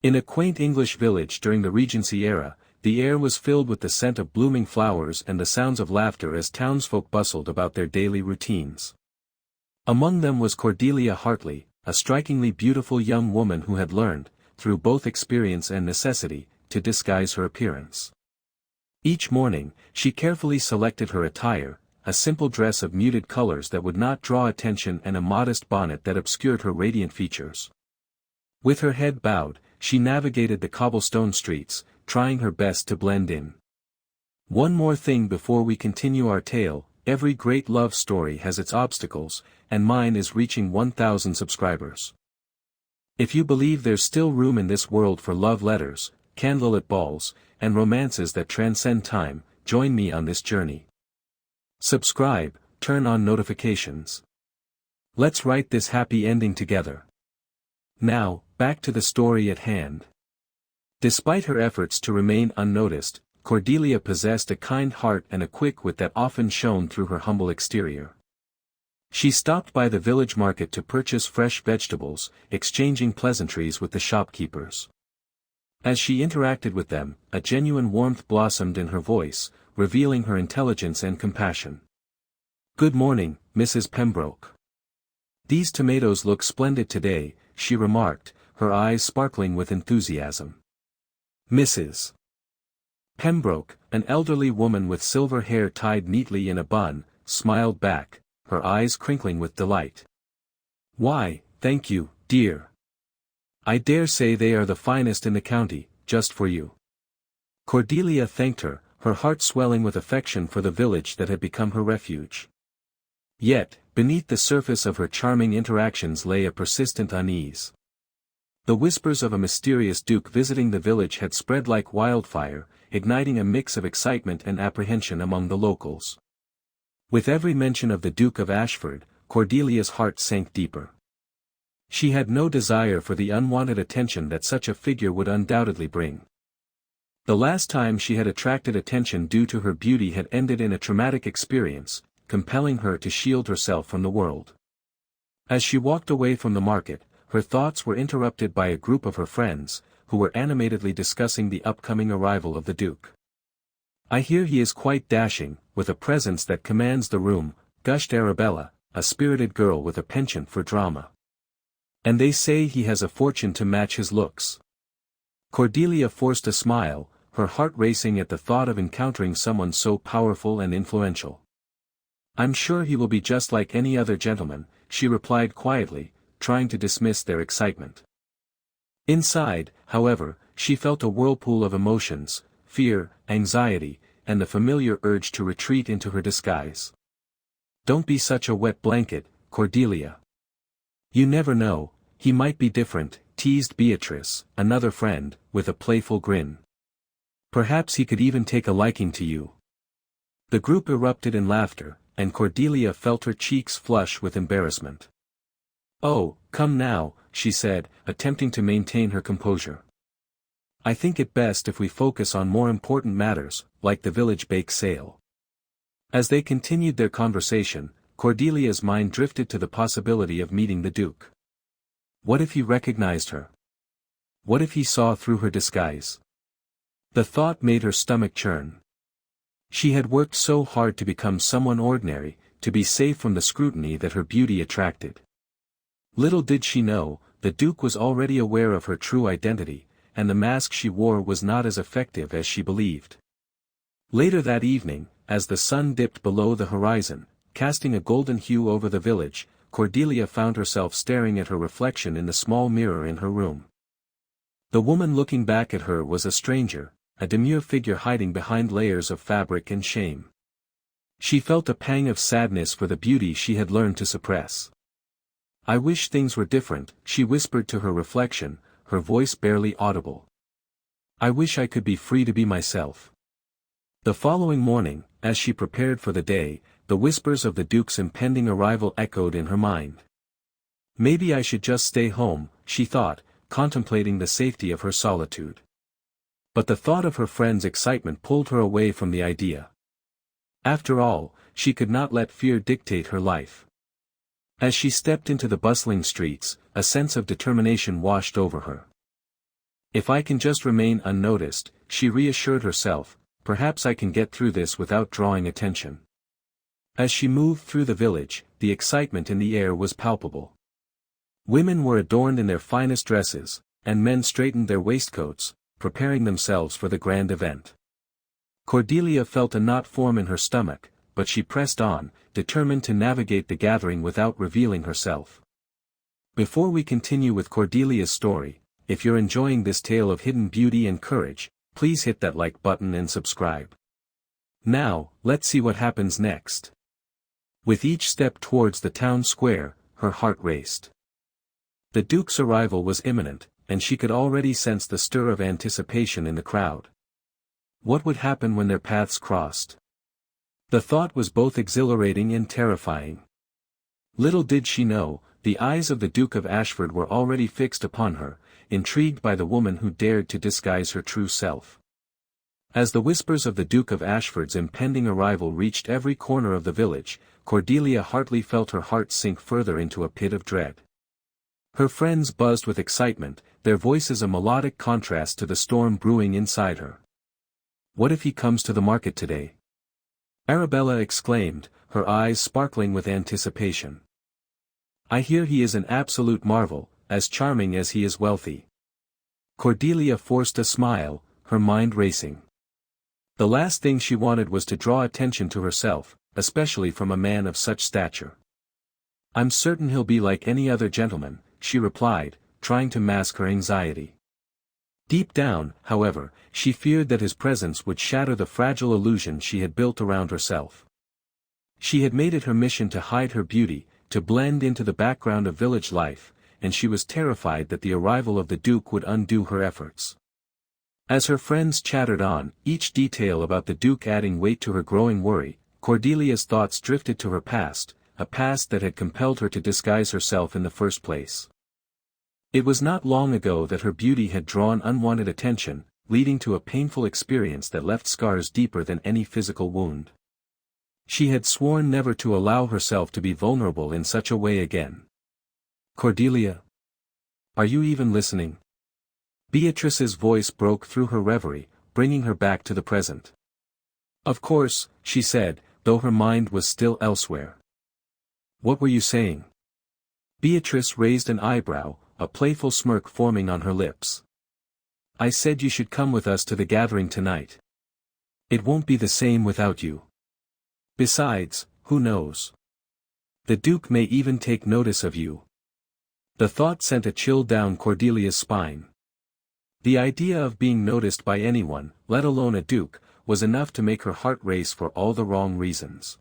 In a quaint English village during the Regency era, the air was filled with the scent of blooming flowers and the sounds of laughter as townsfolk bustled about their daily routines. Among them was Cordelia Hartley, a strikingly beautiful young woman who had learned, through both experience and necessity, to disguise her appearance. Each morning, she carefully selected her attire, a simple dress of muted colors that would not draw attention and a modest bonnet that obscured her radiant features. With her head bowed, she navigated the cobblestone streets, trying her best to blend in. One more thing before we continue our tale: every great love story has its obstacles, and mine is reaching 1,000 subscribers. If you believe there's still room in this world for love letters, candlelit balls, and romances that transcend time, join me on this journey. Subscribe, turn on notifications. Let's write this happy ending together. Now, back to the story at hand. Despite her efforts to remain unnoticed, Cordelia possessed a kind heart and a quick wit that often shone through her humble exterior. She stopped by the village market to purchase fresh vegetables, exchanging pleasantries with the shopkeepers. As she interacted with them, a genuine warmth blossomed in her voice, revealing her intelligence and compassion. "Good morning, Mrs. Pembroke. These tomatoes look splendid today," she remarked, her eyes sparkling with enthusiasm. Mrs. Pembroke, an elderly woman with silver hair tied neatly in a bun, smiled back, her eyes crinkling with delight. "Why, thank you, dear. I dare say they are the finest in the county, just for you." Cordelia thanked her, her heart swelling with affection for the village that had become her refuge. Yet, beneath the surface of her charming interactions lay a persistent unease. The whispers of a mysterious duke visiting the village had spread like wildfire, igniting a mix of excitement and apprehension among the locals. With every mention of the Duke of Ashford, Cordelia's heart sank deeper. She had no desire for the unwanted attention that such a figure would undoubtedly bring. The last time she had attracted attention due to her beauty had ended in a traumatic experience, compelling her to shield herself from the world. As she walked away from the market, her thoughts were interrupted by a group of her friends, who were animatedly discussing the upcoming arrival of the Duke. "I hear he is quite dashing, with a presence that commands the room," gushed Arabella, a spirited girl with a penchant for drama. "And they say he has a fortune to match his looks." Cordelia forced a smile, her heart racing at the thought of encountering someone so powerful and influential. "I'm sure he will be just like any other gentleman," she replied quietly, trying to dismiss their excitement. Inside, however, she felt a whirlpool of emotions: fear, anxiety, and the familiar urge to retreat into her disguise. "Don't be such a wet blanket, Cordelia. You never know, he might be different," teased Beatrice, another friend, with a playful grin. "Perhaps he could even take a liking to you." The group erupted in laughter, and Cordelia felt her cheeks flush with embarrassment. "Oh, come now," she said, attempting to maintain her composure. "I think it best if we focus on more important matters, like the village bake sale." As they continued their conversation, Cordelia's mind drifted to the possibility of meeting the Duke. What if he recognized her? What if he saw through her disguise? The thought made her stomach churn. She had worked so hard to become someone ordinary, to be safe from the scrutiny that her beauty attracted. Little did she know, the Duke was already aware of her true identity, and the mask she wore was not as effective as she believed. Later that evening, as the sun dipped below the horizon, casting a golden hue over the village, Cordelia found herself staring at her reflection in the small mirror in her room. The woman looking back at her was a stranger, a demure figure hiding behind layers of fabric and shame. She felt a pang of sadness for the beauty she had learned to suppress. "I wish things were different," she whispered to her reflection, her voice barely audible. "I wish I could be free to be myself." The following morning, as she prepared for the day, the whispers of the Duke's impending arrival echoed in her mind. "Maybe I should just stay home," she thought, contemplating the safety of her solitude. But the thought of her friend's excitement pulled her away from the idea. After all, she could not let fear dictate her life. As she stepped into the bustling streets, a sense of determination washed over her. If I can just remain unnoticed, she reassured herself, perhaps I can get through this without drawing attention. As she moved through the village, the excitement in the air was palpable. Women were adorned in their finest dresses, and men straightened their waistcoats, preparing themselves for the grand event. Cordelia felt a knot form in her stomach, but she pressed on, determined to navigate the gathering without revealing herself. Before we continue with Cordelia's story, if you're enjoying this tale of hidden beauty and courage, please hit that like button and subscribe. Now, let's see what happens next. With each step towards the town square, her heart raced. The Duke's arrival was imminent, and she could already sense the stir of anticipation in the crowd. What would happen when their paths crossed? The thought was both exhilarating and terrifying. Little did she know, the eyes of the Duke of Ashford were already fixed upon her, intrigued by the woman who dared to disguise her true self. As the whispers of the Duke of Ashford's impending arrival reached every corner of the village, Cordelia Hartley felt her heart sink further into a pit of dread. Her friends buzzed with excitement, their voices a melodic contrast to the storm brewing inside her. What if he comes to the market today? Arabella exclaimed, her eyes sparkling with anticipation. I hear he is an absolute marvel, as charming as he is wealthy. Cordelia forced a smile, her mind racing. The last thing she wanted was to draw attention to herself, especially from a man of such stature. I'm certain he'll be like any other gentleman, she replied, trying to mask her anxiety. Deep down, however, she feared that his presence would shatter the fragile illusion she had built around herself. She had made it her mission to hide her beauty, to blend into the background of village life, and she was terrified that the arrival of the Duke would undo her efforts. As her friends chattered on, each detail about the Duke adding weight to her growing worry, Cordelia's thoughts drifted to her past, a past that had compelled her to disguise herself in the first place. It was not long ago that her beauty had drawn unwanted attention, leading to a painful experience that left scars deeper than any physical wound. She had sworn never to allow herself to be vulnerable in such a way again. Cordelia? Are you even listening? Beatrice's voice broke through her reverie, bringing her back to the present. Of course, she said, though her mind was still elsewhere. What were you saying? Beatrice raised an eyebrow, a playful smirk forming on her lips. I said you should come with us to the gathering tonight. It won't be the same without you. Besides, who knows? The Duke may even take notice of you. The thought sent a chill down Cordelia's spine. The idea of being noticed by anyone, let alone a duke, was enough to make her heart race for all the wrong reasons.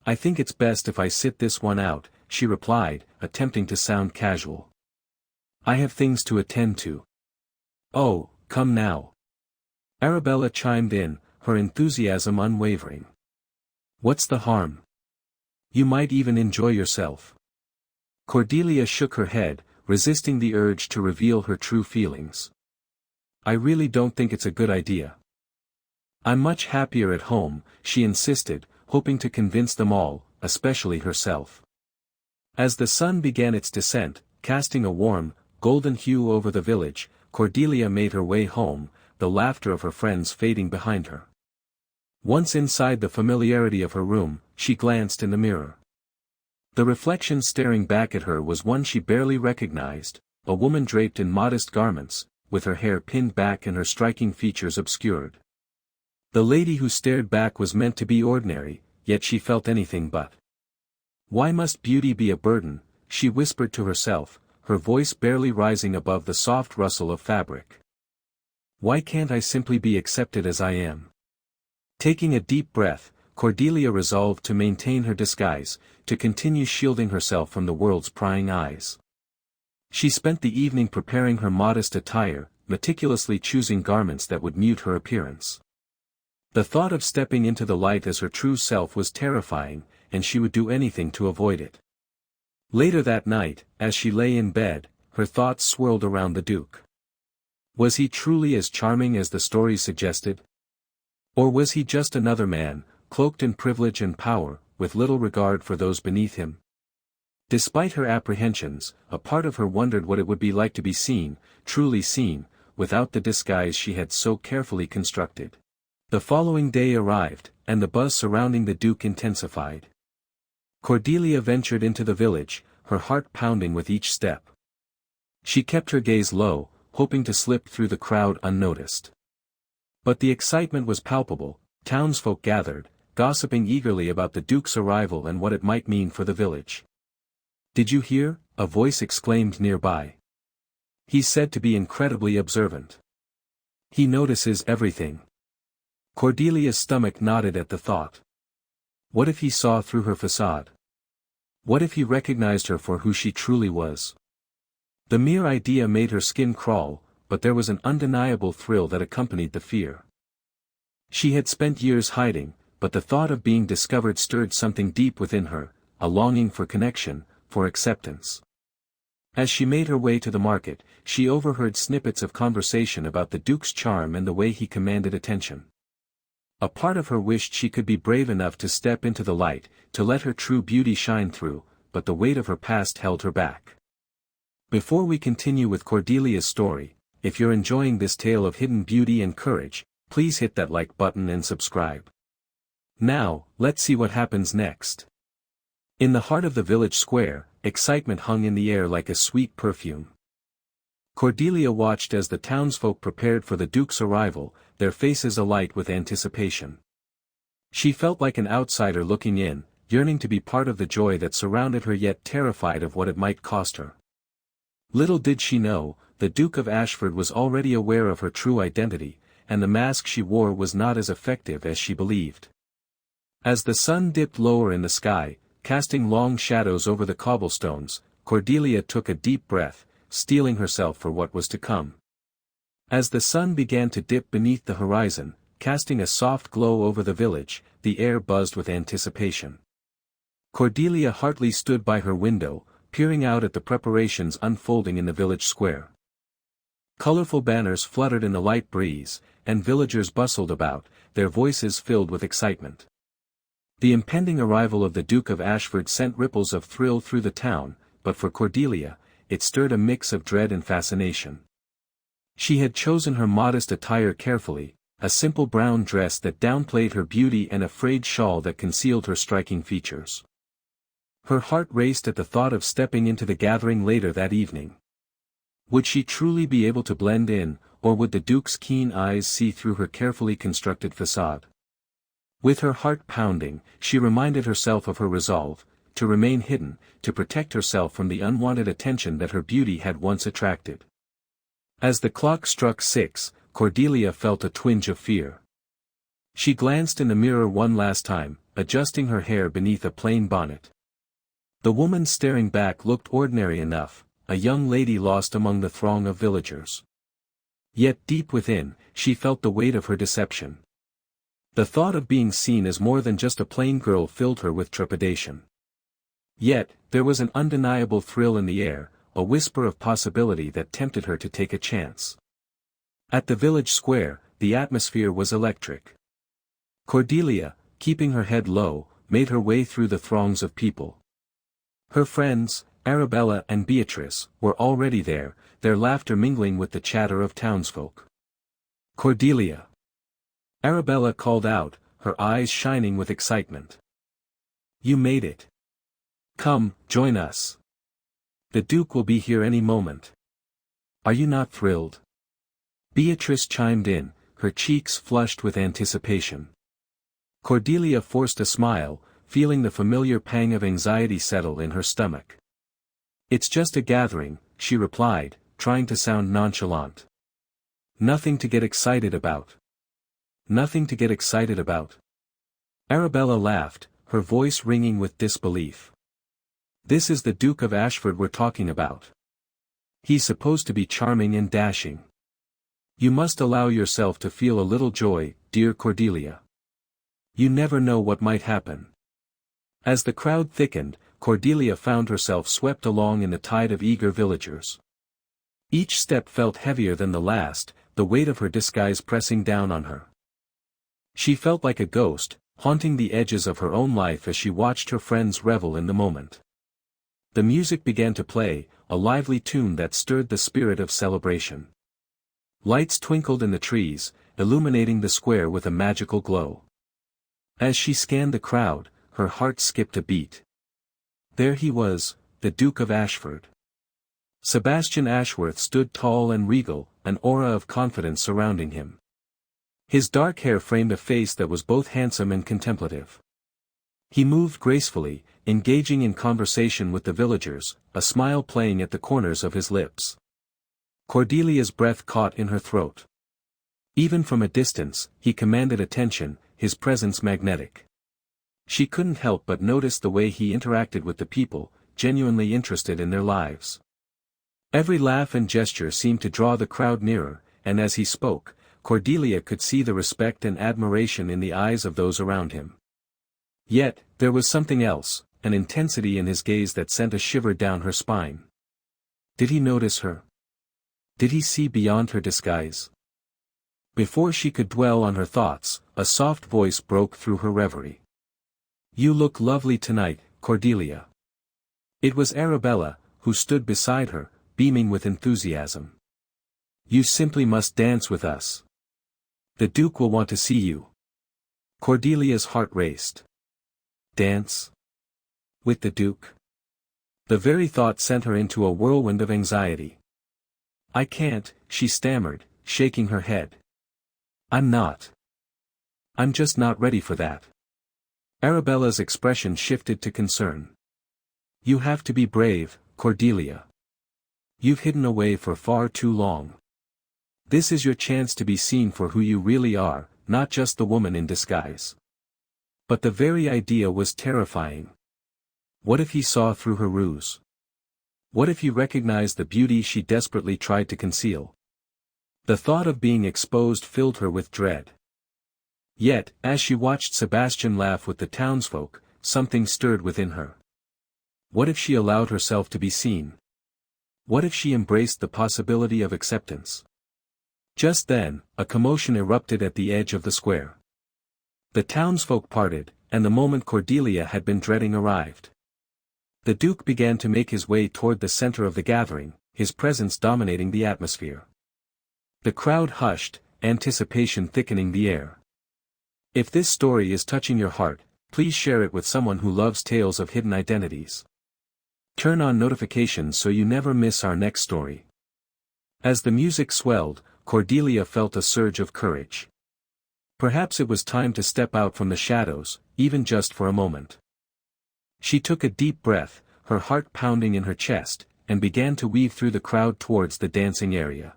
I think it's best if I sit this one out, she replied, attempting to sound casual. I have things to attend to. Oh, come now. Arabella chimed in, her enthusiasm unwavering. What's the harm? You might even enjoy yourself. Cordelia shook her head, resisting the urge to reveal her true feelings. I really don't think it's a good idea. I'm much happier at home, she insisted, hoping to convince them all, especially herself. As the sun began its descent, casting a warm, golden hue over the village, Cordelia made her way home, the laughter of her friends fading behind her. Once inside the familiarity of her room, she glanced in the mirror. The reflection staring back at her was one she barely recognized, a woman draped in modest garments, with her hair pinned back and her striking features obscured. The lady who stared back was meant to be ordinary, yet she felt anything but. Why must beauty be a burden, she whispered to herself, her voice barely rising above the soft rustle of fabric. Why can't I simply be accepted as I am? Taking a deep breath, Cordelia resolved to maintain her disguise, to continue shielding herself from the world's prying eyes. She spent the evening preparing her modest attire, meticulously choosing garments that would mute her appearance. The thought of stepping into the light as her true self was terrifying, and she would do anything to avoid it. Later that night, as she lay in bed, her thoughts swirled around the Duke. Was he truly as charming as the story suggested? Or was he just another man, cloaked in privilege and power, with little regard for those beneath him? Despite her apprehensions, a part of her wondered what it would be like to be seen, truly seen, without the disguise she had so carefully constructed. The following day arrived, and the buzz surrounding the Duke intensified. Cordelia ventured into the village, her heart pounding with each step. She kept her gaze low, hoping to slip through the crowd unnoticed. But the excitement was palpable. Townsfolk gathered, gossiping eagerly about the Duke's arrival and what it might mean for the village. "Did you hear?" a voice exclaimed nearby. "He's said to be incredibly observant. He notices everything." Cordelia's stomach knotted at the thought. What if he saw through her facade? What if he recognized her for who she truly was? The mere idea made her skin crawl, but there was an undeniable thrill that accompanied the fear. She had spent years hiding, but the thought of being discovered stirred something deep within her, a longing for connection, for acceptance. As she made her way to the market, she overheard snippets of conversation about the Duke's charm and the way he commanded attention. A part of her wished she could be brave enough to step into the light, to let her true beauty shine through, but the weight of her past held her back. Before we continue with Cordelia's story, if you're enjoying this tale of hidden beauty and courage, please hit that like button and subscribe. Now, let's see what happens next. In the heart of the village square, excitement hung in the air like a sweet perfume. Cordelia watched as the townsfolk prepared for the Duke's arrival, their faces alight with anticipation. She felt like an outsider looking in, yearning to be part of the joy that surrounded her yet terrified of what it might cost her. Little did she know, the Duke of Ashford was already aware of her true identity, and the mask she wore was not as effective as she believed. As the sun dipped lower in the sky, casting long shadows over the cobblestones, Cordelia took a deep breath, steeling herself for what was to come. As the sun began to dip beneath the horizon, casting a soft glow over the village, the air buzzed with anticipation. Cordelia Hartley stood by her window, peering out at the preparations unfolding in the village square. Colorful banners fluttered in the light breeze, and villagers bustled about, their voices filled with excitement. The impending arrival of the Duke of Ashford sent ripples of thrill through the town, but for Cordelia, it stirred a mix of dread and fascination. She had chosen her modest attire carefully, a simple brown dress that downplayed her beauty and a frayed shawl that concealed her striking features. Her heart raced at the thought of stepping into the gathering later that evening. Would she truly be able to blend in, or would the Duke's keen eyes see through her carefully constructed facade? With her heart pounding, she reminded herself of her resolve, to remain hidden, to protect herself from the unwanted attention that her beauty had once attracted. As the clock struck 6, Cordelia felt a twinge of fear. She glanced in the mirror one last time, adjusting her hair beneath a plain bonnet. The woman staring back looked ordinary enough, a young lady lost among the throng of villagers. Yet deep within, she felt the weight of her deception. The thought of being seen as more than just a plain girl filled her with trepidation. Yet, there was an undeniable thrill in the air, a whisper of possibility that tempted her to take a chance. At the village square, the atmosphere was electric. Cordelia, keeping her head low, made her way through the throngs of people. Her friends, Arabella and Beatrice, were already there, their laughter mingling with the chatter of townsfolk. "Cordelia!" Arabella called out, her eyes shining with excitement. "You made it. Come, join us. The Duke will be here any moment. Are you not thrilled?" Beatrice chimed in, her cheeks flushed with anticipation. Cordelia forced a smile, feeling the familiar pang of anxiety settle in her stomach. "It's just a gathering," she replied, trying to sound nonchalant. "Nothing to get excited about." "Nothing to get excited about?" Arabella laughed, her voice ringing with disbelief. "This is the Duke of Ashford we're talking about. He's supposed to be charming and dashing. You must allow yourself to feel a little joy, dear Cordelia. You never know what might happen." As the crowd thickened, Cordelia found herself swept along in the tide of eager villagers. Each step felt heavier than the last, the weight of her disguise pressing down on her. She felt like a ghost, haunting the edges of her own life as she watched her friends revel in the moment. The music began to play, a lively tune that stirred the spirit of celebration. Lights twinkled in the trees, illuminating the square with a magical glow. As she scanned the crowd, her heart skipped a beat. There he was, the Duke of Ashford. Sebastian Ashworth stood tall and regal, an aura of confidence surrounding him. His dark hair framed a face that was both handsome and contemplative. He moved gracefully, engaging in conversation with the villagers, a smile playing at the corners of his lips. Cordelia's breath caught in her throat. Even from a distance, he commanded attention, his presence magnetic. She couldn't help but notice the way he interacted with the people, genuinely interested in their lives. Every laugh and gesture seemed to draw the crowd nearer, and as he spoke, Cordelia could see the respect and admiration in the eyes of those around him. Yet, there was something else, an intensity in his gaze that sent a shiver down her spine. Did he notice her? Did he see beyond her disguise? Before she could dwell on her thoughts, a soft voice broke through her reverie. "You look lovely tonight, Cordelia." It was Arabella, who stood beside her, beaming with enthusiasm. "You simply must dance with us. The Duke will want to see you." Cordelia's heart raced. Dance? With the Duke? The very thought sent her into a whirlwind of anxiety. "I can't," she stammered, shaking her head. I'm just not ready for that." Arabella's expression shifted to concern. "You have to be brave, Cordelia. You've hidden away for far too long. This is your chance to be seen for who you really are, not just the woman in disguise." But the very idea was terrifying. What if he saw through her ruse? What if he recognized the beauty she desperately tried to conceal? The thought of being exposed filled her with dread. Yet, as she watched Sebastian laugh with the townsfolk, something stirred within her. What if she allowed herself to be seen? What if she embraced the possibility of acceptance? Just then, a commotion erupted at the edge of the square. The townsfolk parted, and the moment Cordelia had been dreading arrived. The Duke began to make his way toward the center of the gathering, his presence dominating the atmosphere. The crowd hushed, anticipation thickening the air. If this story is touching your heart, please share it with someone who loves tales of hidden identities. Turn on notifications so you never miss our next story. As the music swelled, Cordelia felt a surge of courage. Perhaps it was time to step out from the shadows, even just for a moment. She took a deep breath, her heart pounding in her chest, and began to weave through the crowd towards the dancing area.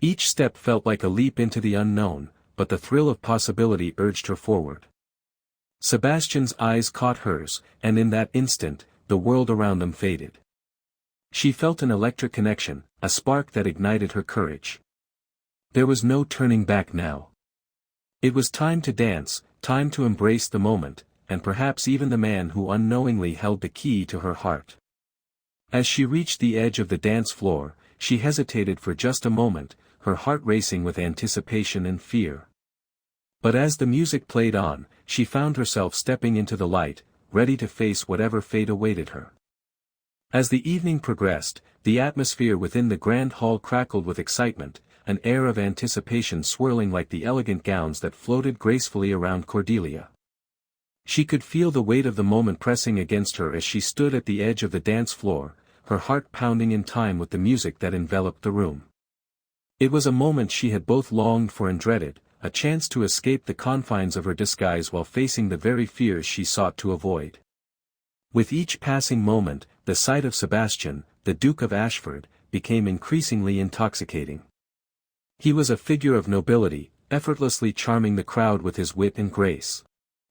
Each step felt like a leap into the unknown, but the thrill of possibility urged her forward. Sebastian's eyes caught hers, and in that instant, the world around them faded. She felt an electric connection, a spark that ignited her courage. There was no turning back now. It was time to dance, time to embrace the moment, and perhaps even the man who unknowingly held the key to her heart. As she reached the edge of the dance floor, she hesitated for just a moment, her heart racing with anticipation and fear. But as the music played on, she found herself stepping into the light, ready to face whatever fate awaited her. As the evening progressed, the atmosphere within the grand hall crackled with excitement, an air of anticipation swirling like the elegant gowns that floated gracefully around Cordelia. She could feel the weight of the moment pressing against her as she stood at the edge of the dance floor, her heart pounding in time with the music that enveloped the room. It was a moment she had both longed for and dreaded, a chance to escape the confines of her disguise while facing the very fears she sought to avoid. With each passing moment, the sight of Sebastian, the Duke of Ashford, became increasingly intoxicating. He was a figure of nobility, effortlessly charming the crowd with his wit and grace.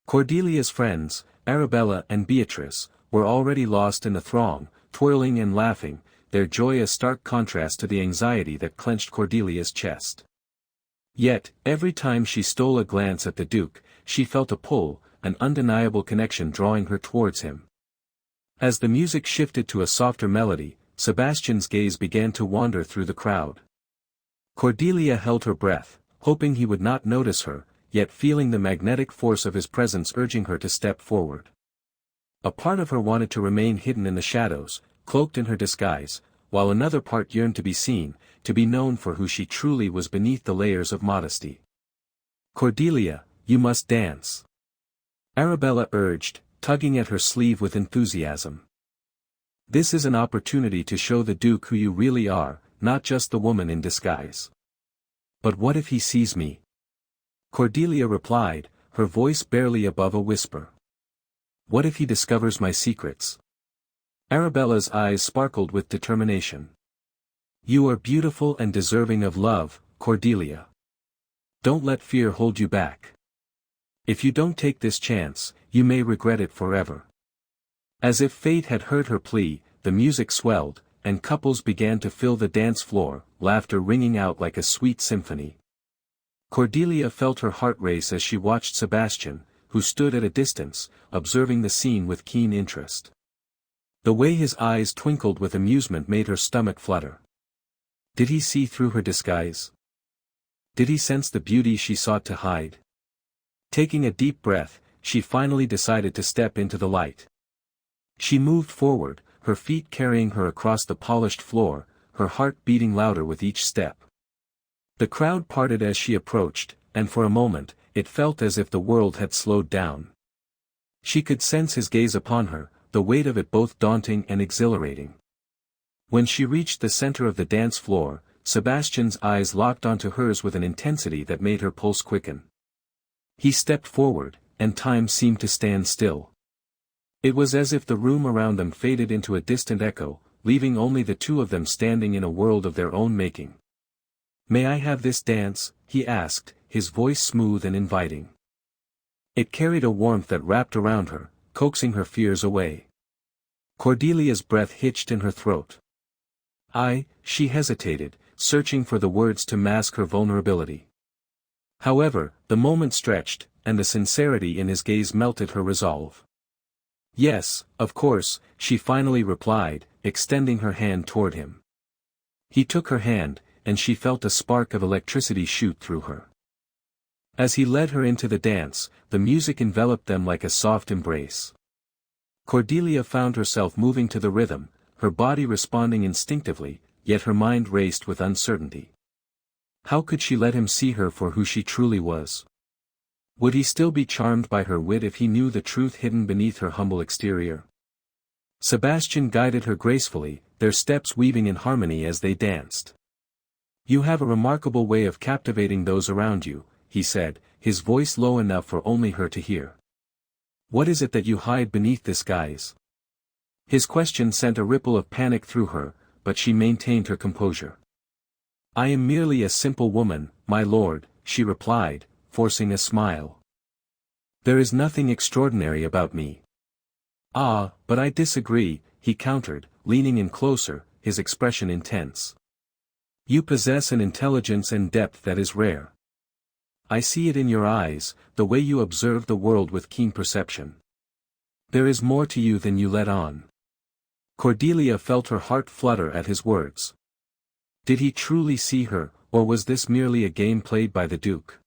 Cordelia's friends, Arabella and Beatrice, were already lost in the throng, twirling and laughing, their joy a stark contrast to the anxiety that clenched Cordelia's chest. Yet, every time she stole a glance at the Duke, she felt a pull, an undeniable connection drawing her towards him. As the music shifted to a softer melody, Sebastian's gaze began to wander through the crowd. Cordelia held her breath, hoping he would not notice her, yet feeling the magnetic force of his presence urging her to step forward. A part of her wanted to remain hidden in the shadows, cloaked in her disguise, while another part yearned to be seen, to be known for who she truly was beneath the layers of modesty. "Cordelia, you must dance," Arabella urged, tugging at her sleeve with enthusiasm. "This is an opportunity to show the Duke who you really are, not just the woman in disguise." "But what if he sees me?" Cordelia replied, her voice barely above a whisper. "What if he discovers my secrets?" Arabella's eyes sparkled with determination. "You are beautiful and deserving of love, Cordelia. Don't let fear hold you back. If you don't take this chance, you may regret it forever." As if fate had heard her plea, the music swelled, and couples began to fill the dance floor, laughter ringing out like a sweet symphony. Cordelia felt her heart race as she watched Sebastian, who stood at a distance, observing the scene with keen interest. The way his eyes twinkled with amusement made her stomach flutter. Did he see through her disguise? Did he sense the beauty she sought to hide? Taking a deep breath, she finally decided to step into the light. She moved forward, her feet carrying her across the polished floor, her heart beating louder with each step. The crowd parted as she approached, and for a moment, it felt as if the world had slowed down. She could sense his gaze upon her, the weight of it both daunting and exhilarating. When she reached the center of the dance floor, Sebastian's eyes locked onto hers with an intensity that made her pulse quicken. He stepped forward, and time seemed to stand still. It was as if the room around them faded into a distant echo, leaving only the two of them standing in a world of their own making. "May I have this dance?" he asked, his voice smooth and inviting. It carried a warmth that wrapped around her, coaxing her fears away. Cordelia's breath hitched in her throat. She hesitated, searching for the words to mask her vulnerability. However, the moment stretched, and the sincerity in his gaze melted her resolve. "Yes, of course," she finally replied, extending her hand toward him. He took her hand, and she felt a spark of electricity shoot through her. As he led her into the dance, the music enveloped them like a soft embrace. Cordelia found herself moving to the rhythm, her body responding instinctively, yet her mind raced with uncertainty. How could she let him see her for who she truly was? Would he still be charmed by her wit if he knew the truth hidden beneath her humble exterior? Sebastian guided her gracefully, their steps weaving in harmony as they danced. "You have a remarkable way of captivating those around you," he said, his voice low enough for only her to hear. "What is it that you hide beneath this guise?" His question sent a ripple of panic through her, but she maintained her composure. "I am merely a simple woman, my lord," she replied, forcing a smile. "There is nothing extraordinary about me." "Ah, but I disagree," he countered, leaning in closer, his expression intense. "You possess an intelligence and depth that is rare. I see it in your eyes, the way you observe the world with keen perception. There is more to you than you let on." Cordelia felt her heart flutter at his words. Did he truly see her, or was this merely a game played by the Duke?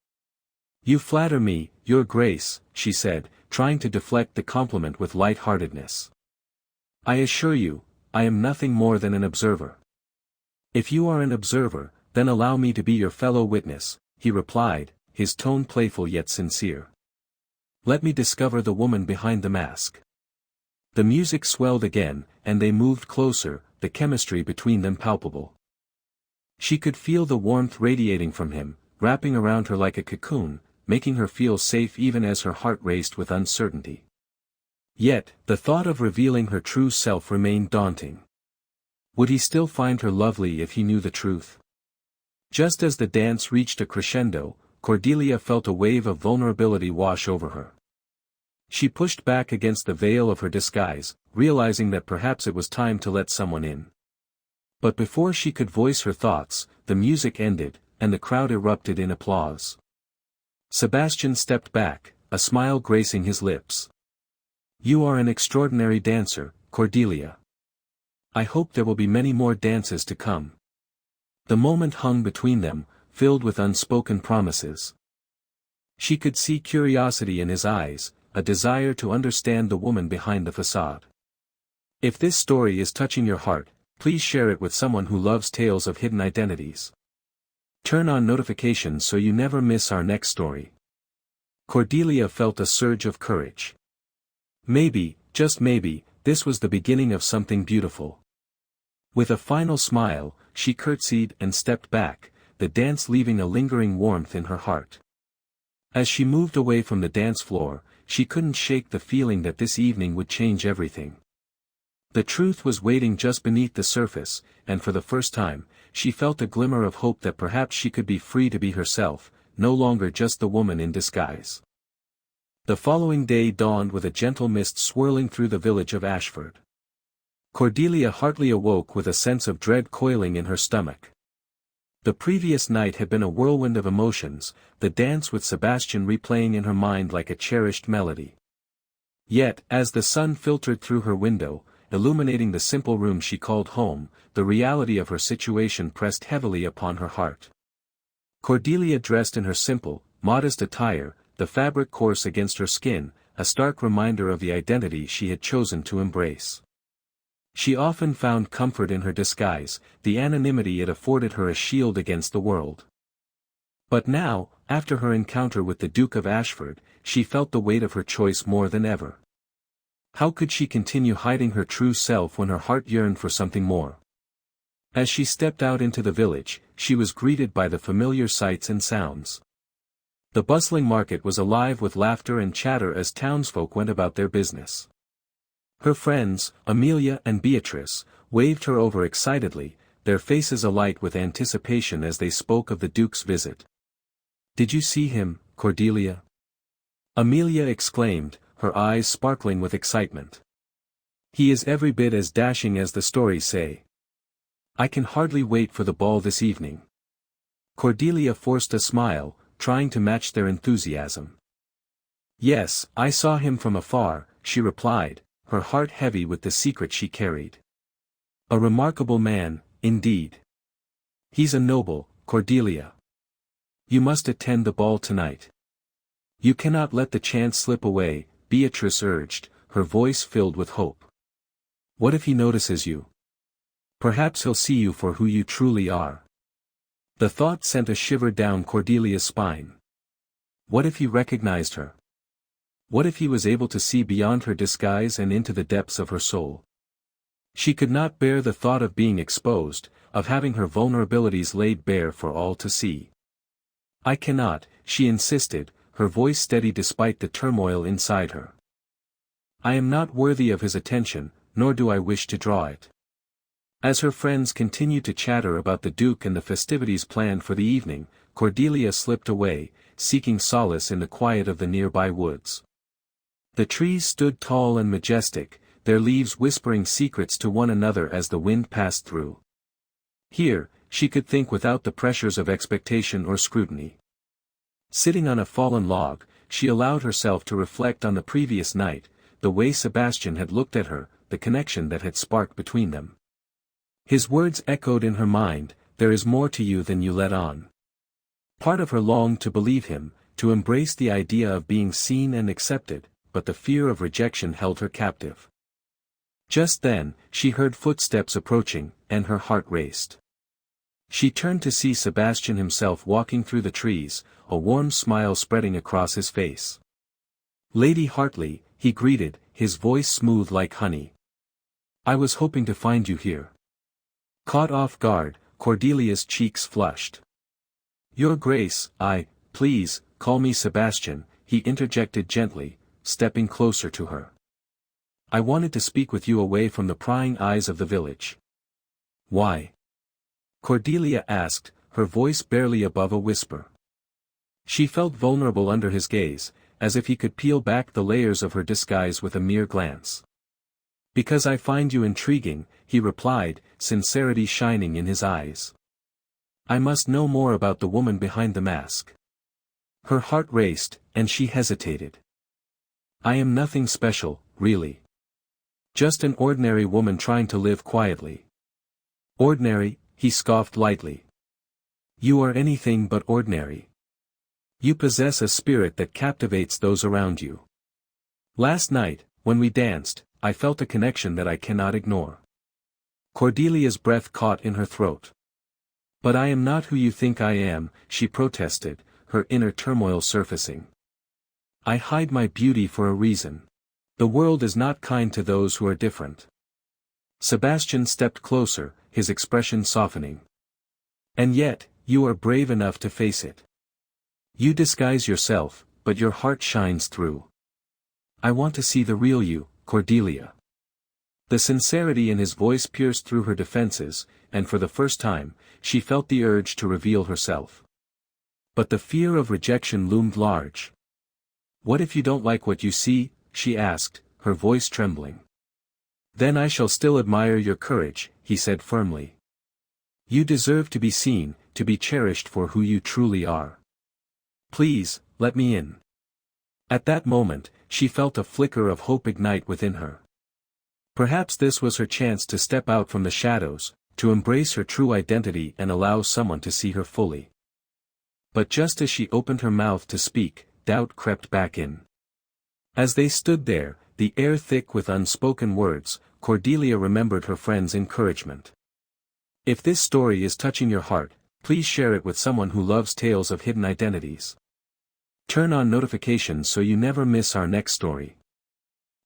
"You flatter me, your grace," she said, trying to deflect the compliment with light-heartedness. "I assure you, I am nothing more than an observer." "If you are an observer, then allow me to be your fellow witness," he replied, his tone playful yet sincere. "Let me discover the woman behind the mask." The music swelled again, and they moved closer, the chemistry between them palpable. She could feel the warmth radiating from him, wrapping around her like a cocoon, making her feel safe even as her heart raced with uncertainty. Yet, the thought of revealing her true self remained daunting. Would he still find her lovely if he knew the truth? Just as the dance reached a crescendo, Cordelia felt a wave of vulnerability wash over her. She pushed back against the veil of her disguise, realizing that perhaps it was time to let someone in. But before she could voice her thoughts, the music ended, and the crowd erupted in applause. Sebastian stepped back, a smile gracing his lips. "You are an extraordinary dancer, Cordelia. I hope there will be many more dances to come." The moment hung between them, filled with unspoken promises. She could see curiosity in his eyes, a desire to understand the woman behind the facade. If this story is touching your heart, Please share it with someone who loves tales of hidden identities. Turn on notifications so you never miss our next story. Cordelia felt a surge of courage. Maybe, just maybe, this was the beginning of something beautiful. With a final smile, she curtsied and stepped back, the dance leaving a lingering warmth in her heart. As she moved away from the dance floor, she couldn't shake the feeling that this evening would change everything. The truth was waiting just beneath the surface, and for the first time, she felt a glimmer of hope that perhaps she could be free to be herself, no longer just the woman in disguise. The following day dawned with a gentle mist swirling through the village of Ashford. Cordelia Hartley awoke with a sense of dread coiling in her stomach. The previous night had been a whirlwind of emotions, the dance with Sebastian replaying in her mind like a cherished melody. Yet, as the sun filtered through her window, illuminating the simple room she called home, the reality of her situation pressed heavily upon her heart. Cordelia dressed in her simple, modest attire, the fabric coarse against her skin, a stark reminder of the identity she had chosen to embrace. She often found comfort in her disguise, the anonymity it afforded her a shield against the world. But now, after her encounter with the Duke of Ashford, she felt the weight of her choice more than ever. How could she continue hiding her true self when her heart yearned for something more? As she stepped out into the village, she was greeted by the familiar sights and sounds. The bustling market was alive with laughter and chatter as townsfolk went about their business. Her friends, Amelia and Beatrice, waved her over excitedly, their faces alight with anticipation as they spoke of the Duke's visit. "Did you see him, Cordelia?" Amelia exclaimed, her eyes sparkling with excitement. "He is every bit as dashing as the stories say. I can hardly wait for the ball this evening." Cordelia forced a smile, trying to match their enthusiasm. "Yes, I saw him from afar," she replied, her heart heavy with the secret she carried. "A remarkable man, indeed. He's a noble, Cordelia. You must attend the ball tonight. You cannot let the chance slip away," Beatrice urged, her voice filled with hope. "What if he notices you? Perhaps he'll see you for who you truly are." The thought sent a shiver down Cordelia's spine. What if he recognized her? What if he was able to see beyond her disguise and into the depths of her soul? She could not bear the thought of being exposed, of having her vulnerabilities laid bare for all to see. "I cannot," she insisted, her voice steady despite the turmoil inside her. "I am not worthy of his attention, nor do I wish to draw it." As her friends continued to chatter about the Duke and the festivities planned for the evening, Cordelia slipped away, seeking solace in the quiet of the nearby woods. The trees stood tall and majestic, their leaves whispering secrets to one another as the wind passed through. Here, she could think without the pressures of expectation or scrutiny. Sitting on a fallen log, she allowed herself to reflect on the previous night, the way Sebastian had looked at her, the connection that had sparked between them. His words echoed in her mind, "There is more to you than you let on." Part of her longed to believe him, to embrace the idea of being seen and accepted, but the fear of rejection held her captive. Just then, she heard footsteps approaching, and her heart raced. She turned to see Sebastian himself walking through the trees, a warm smile spreading across his face. "Lady Hartley," he greeted, his voice smooth like honey. "I was hoping to find you here." Caught off guard, Cordelia's cheeks flushed. "Your Grace, please, call me Sebastian," he interjected gently, stepping closer to her. "I wanted to speak with you away from the prying eyes of the village." "Why?" Cordelia asked, her voice barely above a whisper. She felt vulnerable under his gaze, as if he could peel back the layers of her disguise with a mere glance. "Because I find you intriguing," he replied, sincerity shining in his eyes. "I must know more about the woman behind the mask." Her heart raced, and she hesitated. "I am nothing special, really. Just an ordinary woman trying to live quietly." "Ordinary," he scoffed lightly. "You are anything but ordinary. You possess a spirit that captivates those around you. Last night, when we danced, I felt a connection that I cannot ignore." Cordelia's breath caught in her throat. "But I am not who you think I am," she protested, her inner turmoil surfacing. "I hide my beauty for a reason. The world is not kind to those who are different." Sebastian stepped closer, his expression softening. "And yet, you are brave enough to face it. You disguise yourself, but your heart shines through. I want to see the real you, Cordelia." The sincerity in his voice pierced through her defenses, and for the first time, she felt the urge to reveal herself. But the fear of rejection loomed large. "What if you don't like what you see?" she asked, her voice trembling. "Then I shall still admire your courage," he said firmly. "You deserve to be seen, to be cherished for who you truly are. Please, let me in." At that moment, she felt a flicker of hope ignite within her. Perhaps this was her chance to step out from the shadows, to embrace her true identity and allow someone to see her fully. But just as she opened her mouth to speak, doubt crept back in. As they stood there, the air thick with unspoken words, Cordelia remembered her friend's encouragement. If this story is touching your heart, please share it with someone who loves tales of hidden identities. Turn on notifications so you never miss our next story.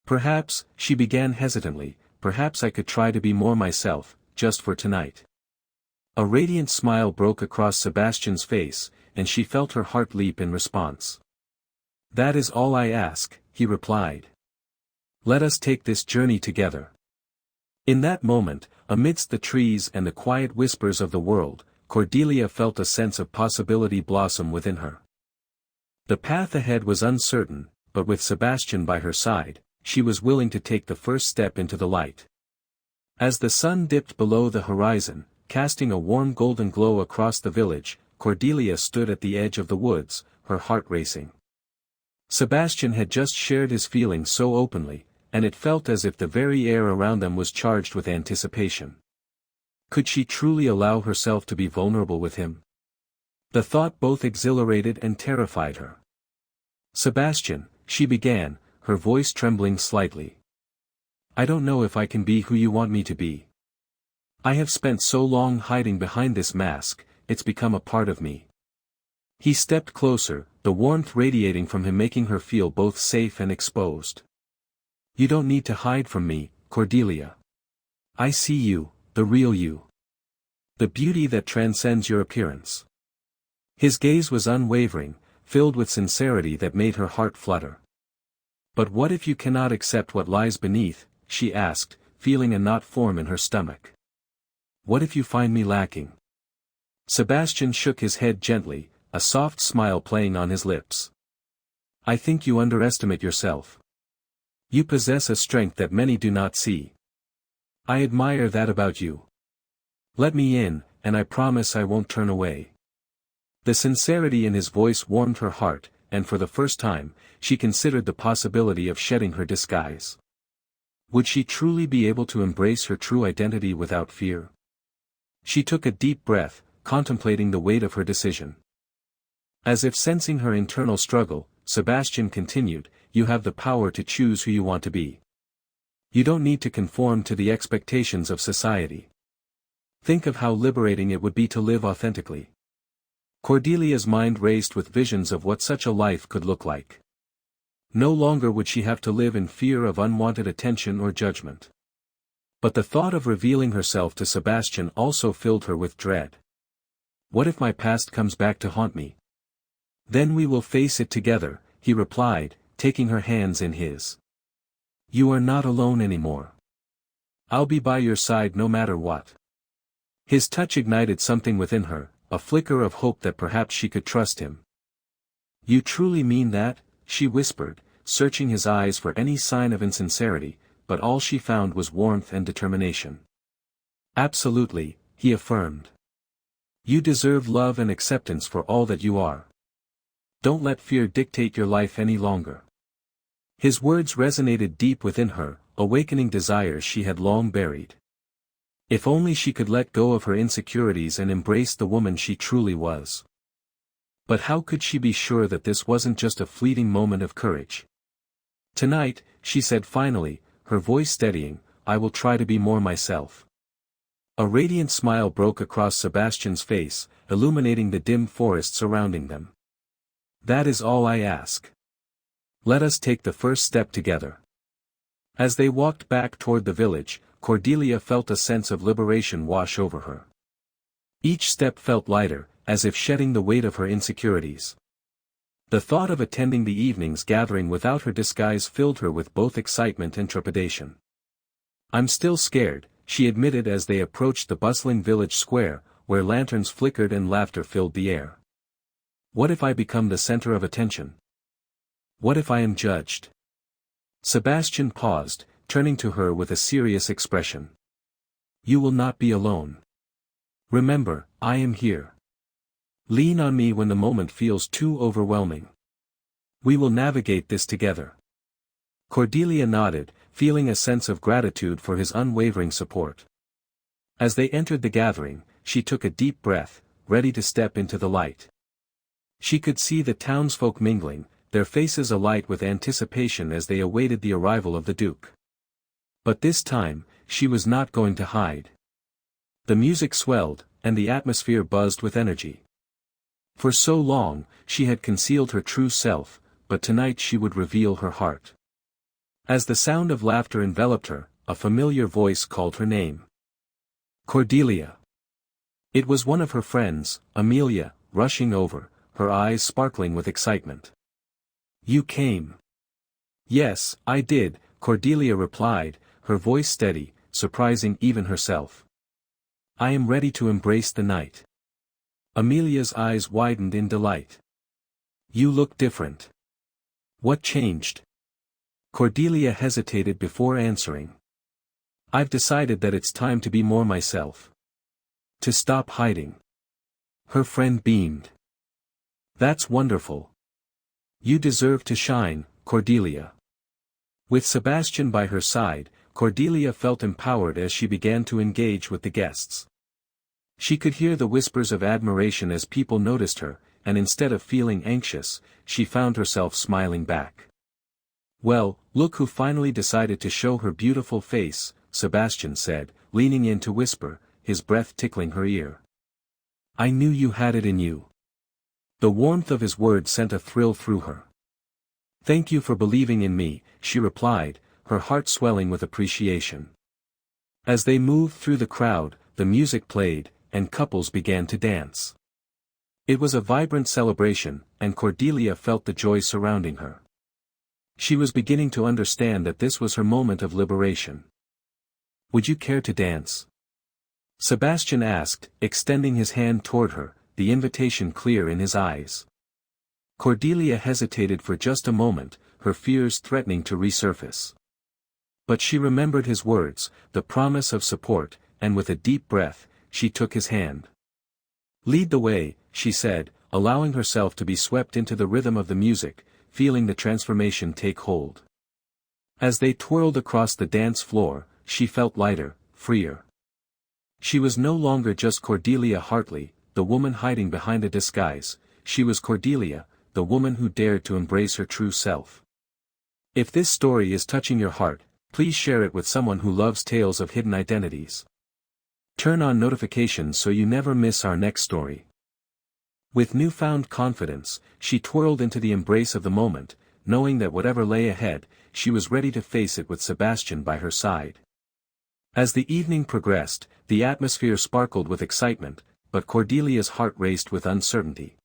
"Perhaps," she began hesitantly, "perhaps I could try to be more myself, just for tonight." A radiant smile broke across Sebastian's face, and she felt her heart leap in response. "That is all I ask," he replied. "Let us take this journey together." In that moment, amidst the trees and the quiet whispers of the world, Cordelia felt a sense of possibility blossom within her. The path ahead was uncertain, but with Sebastian by her side, she was willing to take the first step into the light. As the sun dipped below the horizon, casting a warm golden glow across the village, Cordelia stood at the edge of the woods, her heart racing. Sebastian had just shared his feelings so openly, and it felt as if the very air around them was charged with anticipation. Could she truly allow herself to be vulnerable with him? The thought both exhilarated and terrified her. "Sebastian," she began, her voice trembling slightly. "I don't know if I can be who you want me to be. I have spent so long hiding behind this mask, it's become a part of me." He stepped closer, the warmth radiating from him making her feel both safe and exposed. "You don't need to hide from me, Cordelia. I see you, the real you. The beauty that transcends your appearance." His gaze was unwavering, filled with sincerity that made her heart flutter. "But what if you cannot accept what lies beneath?" she asked, feeling a knot form in her stomach. "What if you find me lacking?" Sebastian shook his head gently, a soft smile playing on his lips. "I think you underestimate yourself. You possess a strength that many do not see. I admire that about you. Let me in, and I promise I won't turn away." The sincerity in his voice warmed her heart, and for the first time, she considered the possibility of shedding her disguise. Would she truly be able to embrace her true identity without fear? She took a deep breath, contemplating the weight of her decision. As if sensing her internal struggle, Sebastian continued, "You have the power to choose who you want to be. You don't need to conform to the expectations of society. Think of how liberating it would be to live authentically." Cordelia's mind raced with visions of what such a life could look like. No longer would she have to live in fear of unwanted attention or judgment. But the thought of revealing herself to Sebastian also filled her with dread. "What if my past comes back to haunt me?" "Then we will face it together," he replied, taking her hands in his. "You are not alone anymore. I'll be by your side no matter what." His touch ignited something within her, a flicker of hope that perhaps she could trust him. "You truly mean that?" she whispered, searching his eyes for any sign of insincerity, but all she found was warmth and determination. "Absolutely," he affirmed. "You deserve love and acceptance for all that you are. Don't let fear dictate your life any longer." His words resonated deep within her, awakening desires she had long buried. If only she could let go of her insecurities and embrace the woman she truly was. But how could she be sure that this wasn't just a fleeting moment of courage? "Tonight," she said finally, her voice steadying, "I will try to be more myself. A radiant smile broke across Sebastian's face, illuminating the dim forest surrounding them. That is all I ask. Let us take the first step together. As they walked back toward the village, Cordelia felt a sense of liberation wash over her. Each step felt lighter, as if shedding the weight of her insecurities. The thought of attending the evening's gathering without her disguise filled her with both excitement and trepidation. I'm still scared, she admitted as they approached the bustling village square, where lanterns flickered and laughter filled the air. What if I become the center of attention? What if I am judged? Sebastian paused, turning to her with a serious expression. You will not be alone. Remember, I am here. Lean on me when the moment feels too overwhelming. We will navigate this together. Cordelia nodded, feeling a sense of gratitude for his unwavering support. As they entered the gathering, she took a deep breath, ready to step into the light. She could see the townsfolk mingling, their faces alight with anticipation as they awaited the arrival of the Duke. But this time, she was not going to hide. The music swelled, and the atmosphere buzzed with energy. For so long, she had concealed her true self, but tonight she would reveal her heart. As the sound of laughter enveloped her, a familiar voice called her name. Cordelia. It was one of her friends, Amelia, rushing over, her eyes sparkling with excitement. You came. Yes, I did, Cordelia replied, her voice steady, surprising even herself. I am ready to embrace the night. Amelia's eyes widened in delight. You look different. What changed? Cordelia hesitated before answering. I've decided that it's time to be more myself. To stop hiding. Her friend beamed. That's wonderful. You deserve to shine, Cordelia. With Sebastian by her side, Cordelia felt empowered as she began to engage with the guests. She could hear the whispers of admiration as people noticed her, and instead of feeling anxious, she found herself smiling back. Well, look who finally decided to show her beautiful face, Sebastian said, leaning in to whisper, his breath tickling her ear. I knew you had it in you. The warmth of his words sent a thrill through her. Thank you for believing in me, she replied, her heart swelling with appreciation. As they moved through the crowd, the music played, and couples began to dance. It was a vibrant celebration, and Cordelia felt the joy surrounding her. She was beginning to understand that this was her moment of liberation. Would you care to dance? Sebastian asked, extending his hand toward her, the invitation clear in his eyes. Cordelia hesitated for just a moment, her fears threatening to resurface. But she remembered his words, the promise of support, and with a deep breath, she took his hand. Lead the way, she said, allowing herself to be swept into the rhythm of the music, feeling the transformation take hold. As they twirled across the dance floor, she felt lighter, freer. She was no longer just Cordelia Hartley, the woman hiding behind a disguise, she was Cordelia, the woman who dared to embrace her true self. If this story is touching your heart, please share it with someone who loves tales of hidden identities. Turn on notifications so you never miss our next story. With newfound confidence, she twirled into the embrace of the moment, knowing that whatever lay ahead, she was ready to face it with Sebastian by her side. As the evening progressed, the atmosphere sparkled with excitement, but Cordelia's heart raced with uncertainty.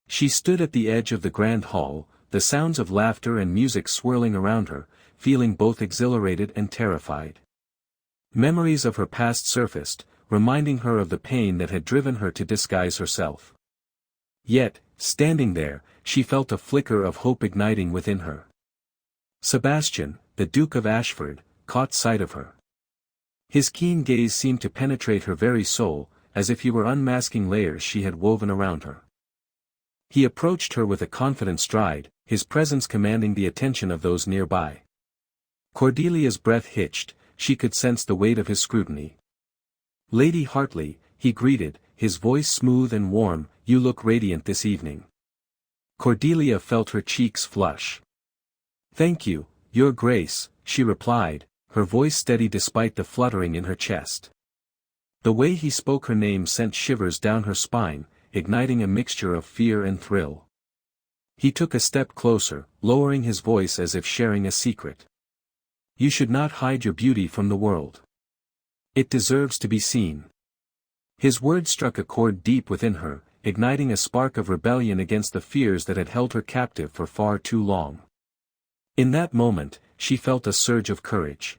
She stood at the edge of the grand hall, the sounds of laughter and music swirling around her, feeling both exhilarated and terrified. Memories of her past surfaced, reminding her of the pain that had driven her to disguise herself. Yet, standing there, she felt a flicker of hope igniting within her. Sebastian, the Duke of Ashford, caught sight of her. His keen gaze seemed to penetrate her very soul, as if he were unmasking layers she had woven around her. He approached her with a confident stride, his presence commanding the attention of those nearby. Cordelia's breath hitched, she could sense the weight of his scrutiny. Lady Hartley, he greeted, his voice smooth and warm, you look radiant this evening. Cordelia felt her cheeks flush. Thank you, Your Grace, she replied, her voice steady despite the fluttering in her chest. The way he spoke her name sent shivers down her spine, igniting a mixture of fear and thrill. He took a step closer, lowering his voice as if sharing a secret. You should not hide your beauty from the world. It deserves to be seen. His words struck a chord deep within her, igniting a spark of rebellion against the fears that had held her captive for far too long. In that moment, she felt a surge of courage.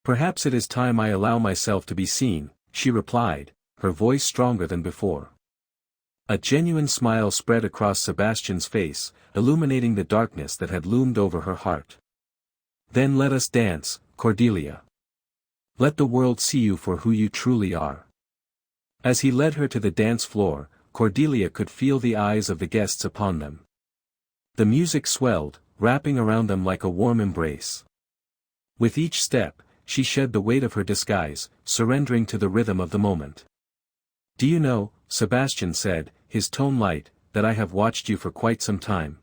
Perhaps it is time I allow myself to be seen, she replied, her voice stronger than before. A genuine smile spread across Sebastian's face, illuminating the darkness that had loomed over her heart. Then let us dance, Cordelia. Let the world see you for who you truly are. As he led her to the dance floor, Cordelia could feel the eyes of the guests upon them. The music swelled, wrapping around them like a warm embrace. With each step, she shed the weight of her disguise, surrendering to the rhythm of the moment. Do you know, Sebastian said, his tone light, that I have watched you for quite some time.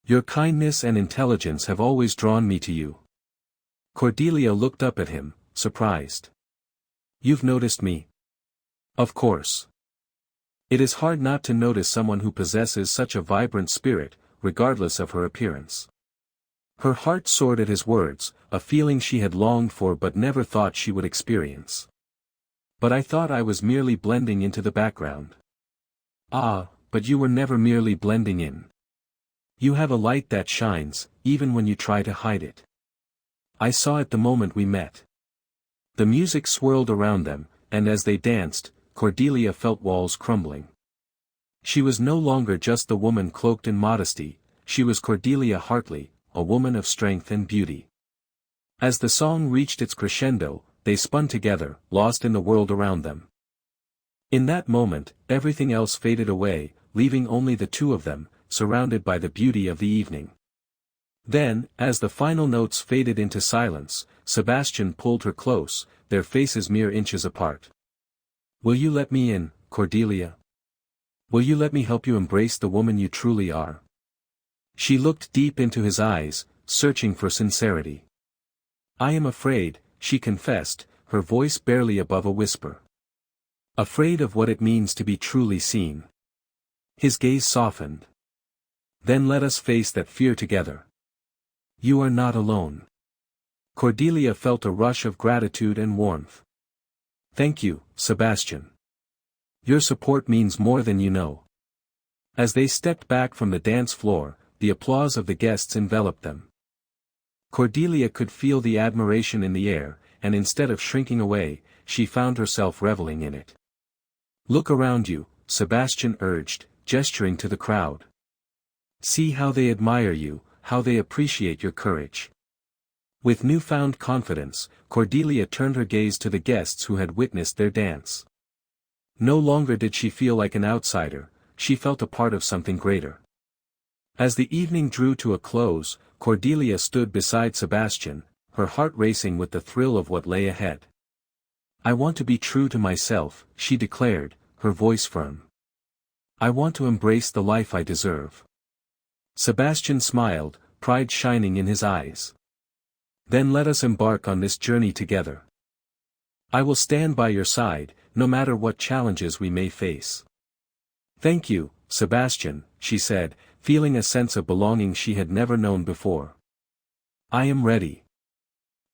Your kindness and intelligence have always drawn me to you. Cordelia looked up at him, surprised. You've noticed me? Of course. It is hard not to notice someone who possesses such a vibrant spirit, regardless of her appearance. Her heart soared at his words, a feeling she had longed for but never thought she would experience. But I thought I was merely blending into the background. Ah, but you were never merely blending in. You have a light that shines, even when you try to hide it. I saw it the moment we met. The music swirled around them, and as they danced, Cordelia felt walls crumbling. She was no longer just the woman cloaked in modesty, she was Cordelia Hartley, a woman of strength and beauty. As the song reached its crescendo, they spun together, lost in the world around them. In that moment, everything else faded away, leaving only the two of them, surrounded by the beauty of the evening. Then, as the final notes faded into silence, Sebastian pulled her close, their faces mere inches apart. Will you let me in, Cordelia? Will you let me help you embrace the woman you truly are? She looked deep into his eyes, searching for sincerity. I am afraid, she confessed, her voice barely above a whisper. Afraid of what it means to be truly seen. His gaze softened. Then let us face that fear together. You are not alone. Cordelia felt a rush of gratitude and warmth. Thank you, Sebastian. Your support means more than you know. As they stepped back from the dance floor, the applause of the guests enveloped them. Cordelia could feel the admiration in the air, and instead of shrinking away, she found herself reveling in it. Look around you, Sebastian urged, gesturing to the crowd. See how they admire you, how they appreciate your courage. With newfound confidence, Cordelia turned her gaze to the guests who had witnessed their dance. No longer did she feel like an outsider, she felt a part of something greater. As the evening drew to a close, Cordelia stood beside Sebastian, her heart racing with the thrill of what lay ahead. I want to be true to myself, she declared, her voice firm. I want to embrace the life I deserve. Sebastian smiled, pride shining in his eyes. Then let us embark on this journey together. I will stand by your side, no matter what challenges we may face. Thank you, Sebastian, she said, feeling a sense of belonging she had never known before. I am ready.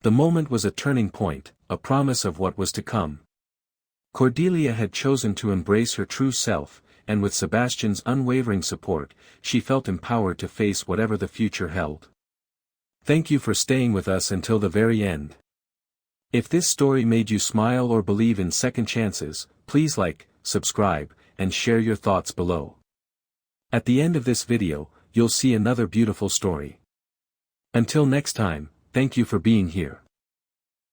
The moment was a turning point, a promise of what was to come. Cordelia had chosen to embrace her true self, and with Sebastian's unwavering support, she felt empowered to face whatever the future held. Thank you for staying with us until the very end. If this story made you smile or believe in second chances, please like, subscribe, and share your thoughts below. At the end of this video, you'll see another beautiful story. Until next time, thank you for being here.